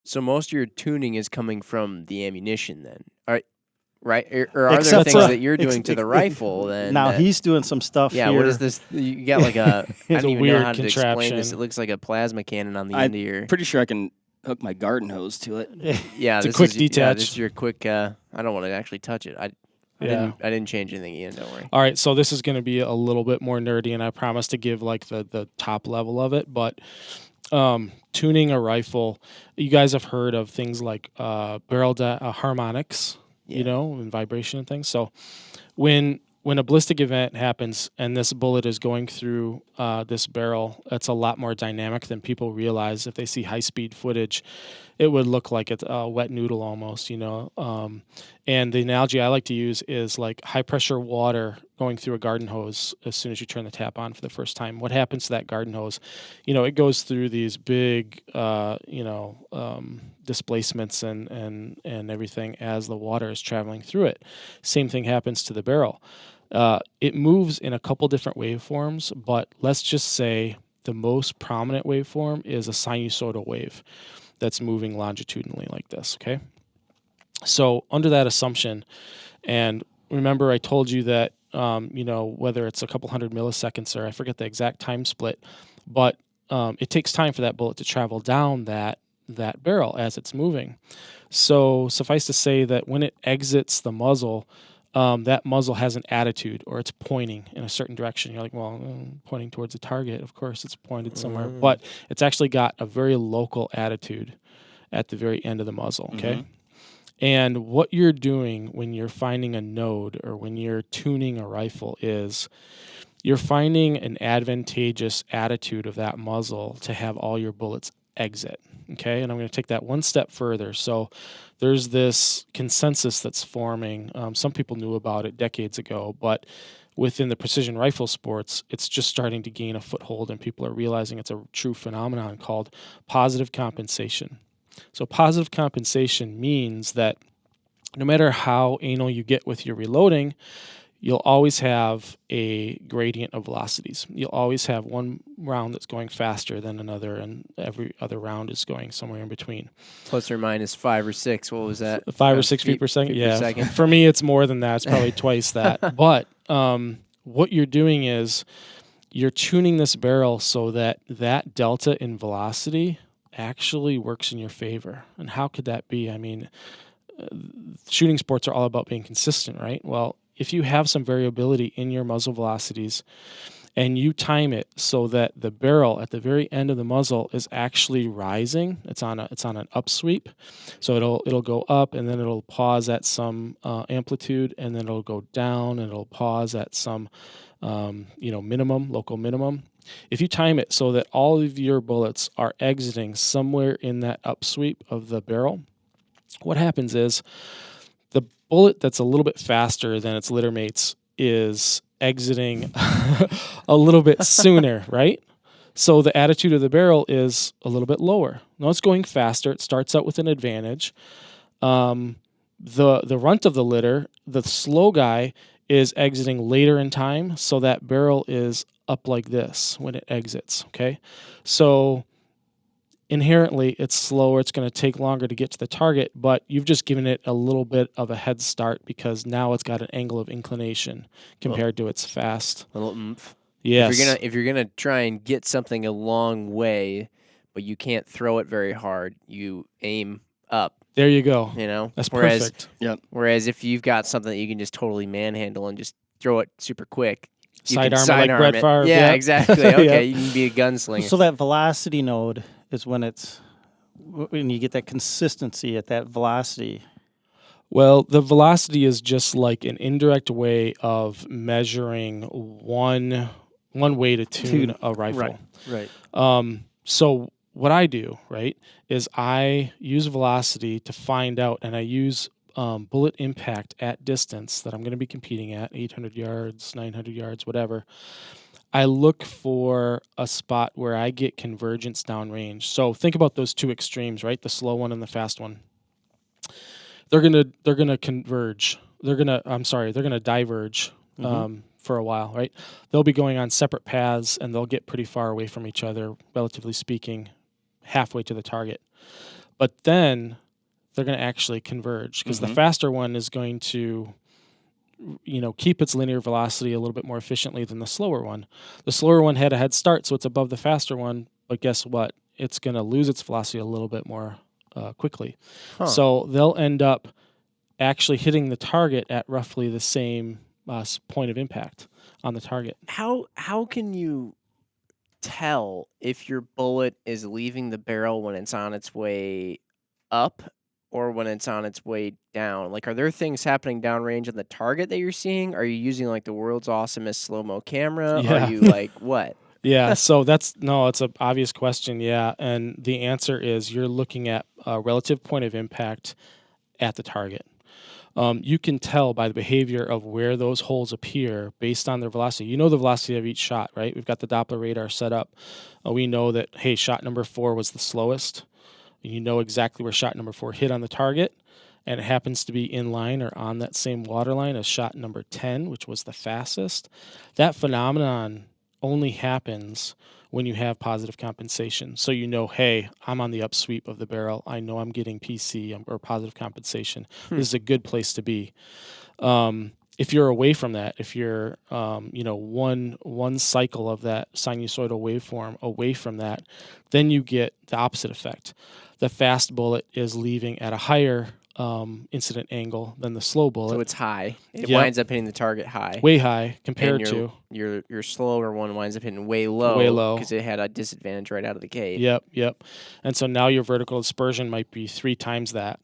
So most of your tuning is coming from the ammunition then, right? Or are there Except things for that you're doing to the rifle then now that? he's doing some stuff Yeah, what is here. this? You got like a. I It's don't a even know weird how to explain this. contraption. It looks like a plasma cannon on the end of your. Pretty sure I can hook my garden hose to it. Yeah, It's a this quick is Yeah, detach. this is your quick. I don't want to actually touch it. I Yeah. didn't change anything, Ian. Don't worry. All right, so this is going to be a little bit more nerdy, and I promise to give like the top level of it. But tuning a rifle, you guys have heard of things like barrel harmonics, Yeah. and vibration and things. So when a ballistic event happens and this bullet is going through this barrel, it's a lot more dynamic than people realize. If they see high-speed footage, it would look like it's a wet noodle almost, And the analogy I like to use is like high-pressure water going through a garden hose as soon as you turn the tap on for the first time. What happens to that garden hose? It goes through these big, displacements and everything as the water is traveling through it. Same thing happens to the barrel. It moves in a couple different waveforms, but let's just say the most prominent waveform is a sinusoidal wave that's moving longitudinally like this, okay? So under that assumption, and remember I told you that, whether it's a couple hundred milliseconds or I forget the exact time split, but it takes time for that bullet to travel down that barrel as it's moving. So suffice to say that when it exits the muzzle, that muzzle has an attitude, or it's pointing in a certain direction. You're like, well, pointing towards a target. Of course, it's pointed somewhere. But it's actually got a very local attitude at the very end of the muzzle, okay? Mhm. And what you're doing when you're finding a node or when you're tuning a rifle is you're finding an advantageous attitude of that muzzle to have all your bullets exit, okay? And I'm going to take that one step further. So there's this consensus that's forming. Some people knew about it decades ago, but within the precision rifle sports, it's just starting to gain a foothold, and people are realizing it's a true phenomenon called positive compensation. So positive compensation means that no matter how anal you get with your reloading, you'll always have a gradient of velocities. You'll always have one round that's going faster than another, and every other round is going somewhere in between. Plus or minus 5 or 6. What was that? 5 or 6 feet per second? feet per Yeah. second. For me, it's more than that. It's probably twice that. But what you're doing is you're tuning this barrel so that delta in velocity actually works in your favor. And how could that be? I mean, shooting sports are all about being consistent, right? Well, if you have some variability in your muzzle velocities and you time it so that the barrel at the very end of the muzzle is actually rising, it's on an upsweep, so it'll go up and then it'll pause at some amplitude, and then it'll go down and it'll pause at some local minimum. If you time it so that all of your bullets are exiting somewhere in that upsweep of the barrel, what happens is the bullet that's a little bit faster than its litter mates is exiting a little bit sooner, right? So the attitude of the barrel is a little bit lower. Now it's going faster. It starts out with an advantage. The runt of the litter, the slow guy, is exiting later in time, so that barrel is up like this when it exits, okay? So inherently, it's slower. It's going to take longer to get to the target, but you've just given it a little bit of a head start because now it's got an angle of inclination compared to its fast. Little oomph. Yes. If you're gonna try and get something a long way, but you can't throw it very hard, you aim up. There you go. That's perfect. Whereas if you've got something that you can just totally manhandle and just throw it super quick, you can Sidearm like Brett Favre. Yeah, Yep. exactly. Okay, Yep. you can be a gunslinger. So that velocity node is when you get that consistency at that velocity. Well, the velocity is just like an indirect way of measuring one way to tune a rifle. Right. So what I do, right, is I use velocity to find out, and I use bullet impact at distance that I'm going to be competing at, 800 yards, 900 yards, whatever. I look for a spot where I get convergence downrange. So think about those two extremes, right? The slow one and the fast one. They're gonna converge. They're gonna diverge for a while, right? They'll be going on separate paths, and they'll get pretty far away from each other, relatively speaking, halfway to the target. but then they're going to actually converge because the faster one is going to keep its linear velocity a little bit more efficiently than the slower one. The slower one had a head start, so it's above the faster one, but guess what? It's going to lose its velocity a little bit more quickly. Huh. So they'll end up actually hitting the target at roughly the same point of impact on the target. How can you tell if your bullet is leaving the barrel when it's on its way up or when it's on its way down? Like, are there things happening downrange on the target that you're seeing? Are you using like the world's awesomest slow-mo camera? Are Yeah. you like what? Yeah, so it's an obvious question, yeah. And the answer is you're looking at a relative point of impact at the target. You can tell by the behavior of where those holes appear based on their velocity. You know the velocity of each shot, right? We've got the Doppler radar set up. We know that, hey, shot number 4 was the slowest. You know exactly where shot number 4 hit on the target, and it happens to be in line or on that same water line as shot number 10, which was the fastest. That phenomenon only happens when you have positive compensation. So you know, hey, I'm on the upsweep of the barrel. I know I'm getting PC or positive compensation. This is a good place to be. If you're away from that, if you're one cycle of that sinusoidal waveform away from that, then you get the opposite effect. The fast bullet is leaving at a higher incident angle than the slow bullet. So it's high. It Yep. winds up hitting the target high. Way high compared and to. your slower one winds up hitting way low. Way low. Because it had a disadvantage right out of the gate. Yep. And so now your vertical dispersion might be 3 times that.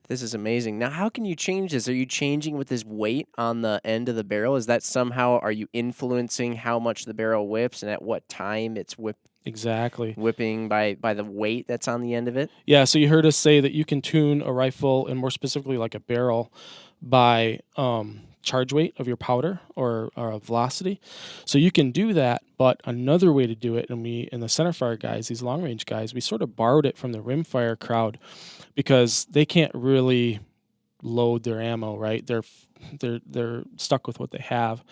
This is amazing. Now, how can you change this? Are you changing with this weight on the end of the barrel? Is that somehow, are you influencing how much the barrel whips and at what time it's Exactly. whipping by the weight that's on the end of it? Yeah, so you heard us say that you can tune a rifle, and more specifically like a barrel, by charge weight of your powder or velocity. So you can do that, but another way to do it, and we, in the centerfire guys, these long-range guys, we sort of borrowed it from the rimfire crowd because they can't really load their ammo, right? They're stuck with what they have.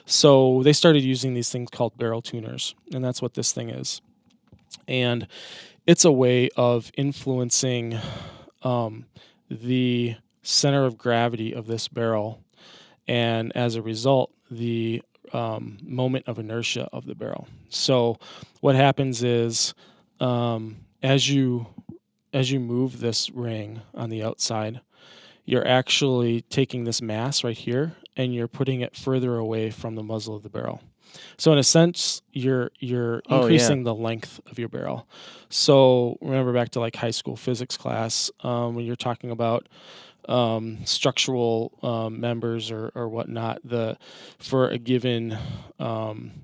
So they started using these things called barrel tuners, and that's what this thing is. And it's a way of influencing the center of gravity of this barrel, and as a result, the moment of inertia of the barrel. So what happens is as you move this ring on the outside, you're actually taking this mass right here and you're putting it further away from the muzzle of the barrel. So in a sense, you're increasing the length of your barrel. So remember back to like high school physics class when you're talking about structural members or whatnot. For a given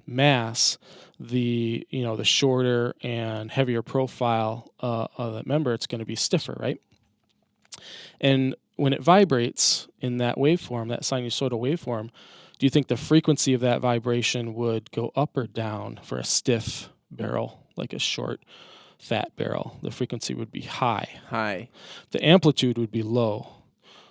mass, the shorter and heavier profile of that member, it's going to be stiffer, right? And when it vibrates in that waveform, that sinusoidal waveform, do you think the frequency of that vibration would go up or down for a stiff barrel, like a short, fat barrel? The frequency would be high. High. The amplitude would be low.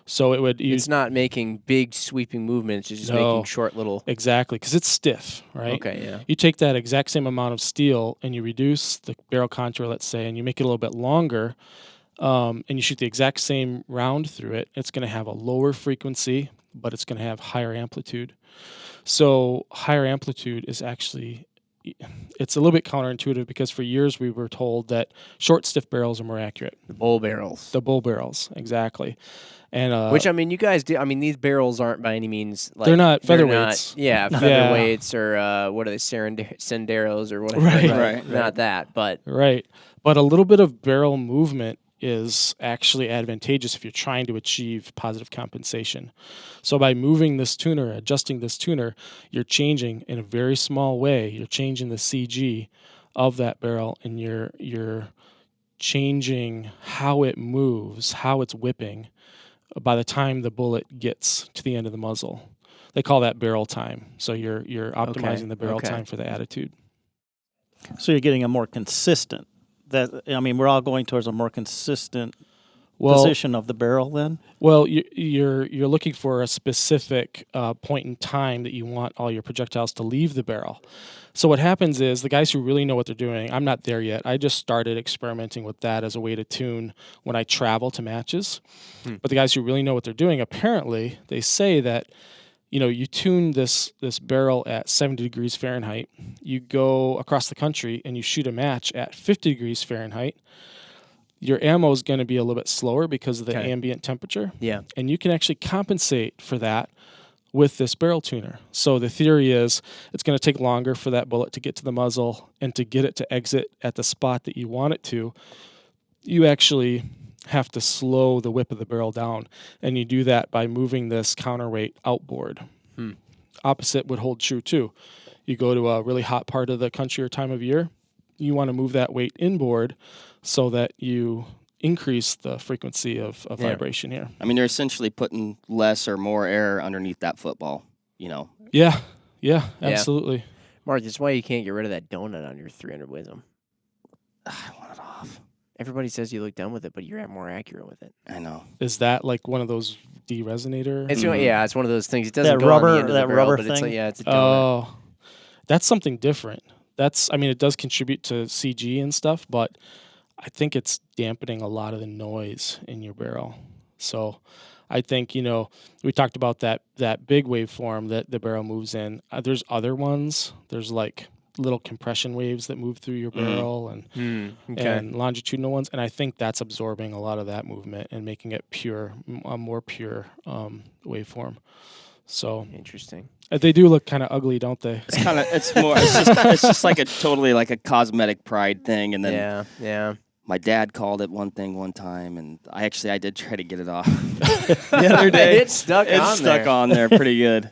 So it would. It's not making big sweeping movements. It's just making short little. Exactly, because it's stiff, right? Okay, yeah. You take that exact same amount of steel and you reduce the barrel contour, let's say, and you make it a little bit longer, and you shoot the exact same round through it. It's going to have a lower frequency, but it's going to have higher amplitude. So higher amplitude is actually, it's a little bit counterintuitive because for years we were told that short, stiff barrels are more accurate. The bull barrels. The bull barrels, exactly. And which, I mean, you guys do. I mean, these barrels aren't by any means like. They're not they're featherweights. Yeah, featherweights or what are they, senderos or whatever. Right. Not that, but. Right. But a little bit of barrel movement is actually advantageous if you're trying to achieve positive compensation. So by moving this tuner, adjusting this tuner, you're changing in a very small way. You're changing the CG of that barrel, and you're changing how it moves, how it's whipping by the time the bullet gets to the end of the muzzle. They call that barrel time. So you're optimizing the barrel time for the attitude. So you're getting a more consistent. We're all going towards a more consistent position of the barrel then? Well, you're looking for a specific point in time that you want all your projectiles to leave the barrel. So what happens is the guys who really know what they're doing, I'm not there yet. I just started experimenting with that as a way to tune when I travel to matches. But the guys who really know what they're doing, apparently, they say that you tune this barrel at 70 degrees Fahrenheit. You go across the country and you shoot a match at 50 degrees Fahrenheit. Your ammo is going to be a little bit slower because of the ambient temperature. Yeah. And you can actually compensate for that with this barrel tuner. So the theory is it's going to take longer for that bullet to get to the muzzle, and to get it to exit at the spot that you want it to, you actually have to slow the whip of the barrel down. And you do that by moving this counterweight outboard. Opposite would hold true too. You go to a really hot part of the country or time of year, you want to move that weight inboard so that you increase the frequency of vibration here. I mean, they're essentially putting less or more air underneath that football, Yeah, absolutely. Mark, that's why you can't get rid of that donut on your 300 Wisdom. I want it off. Everybody says you look dumb with it, but you're more accurate with it. I know. Is that like one of those de-resonator? It's it's one of those things. It doesn't That go on rubber- the end of that the barrel, rubber but it's thing? it's a donut. Oh, that's something different. It does contribute to CG and stuff, but I think it's dampening a lot of the noise in your barrel. So I think, we talked about that big waveform that the barrel moves in. There's other ones. There's like little compression waves that move through your barrel and longitudinal ones. And I think that's absorbing a lot of that movement and making it a more pure waveform. So Interesting. they do look kind of ugly, don't they? It's just like a cosmetic pride thing. And then Yeah. my dad called it one thing one time, and I did try to get it off the other day. It's stuck It's on stuck there. on there pretty good.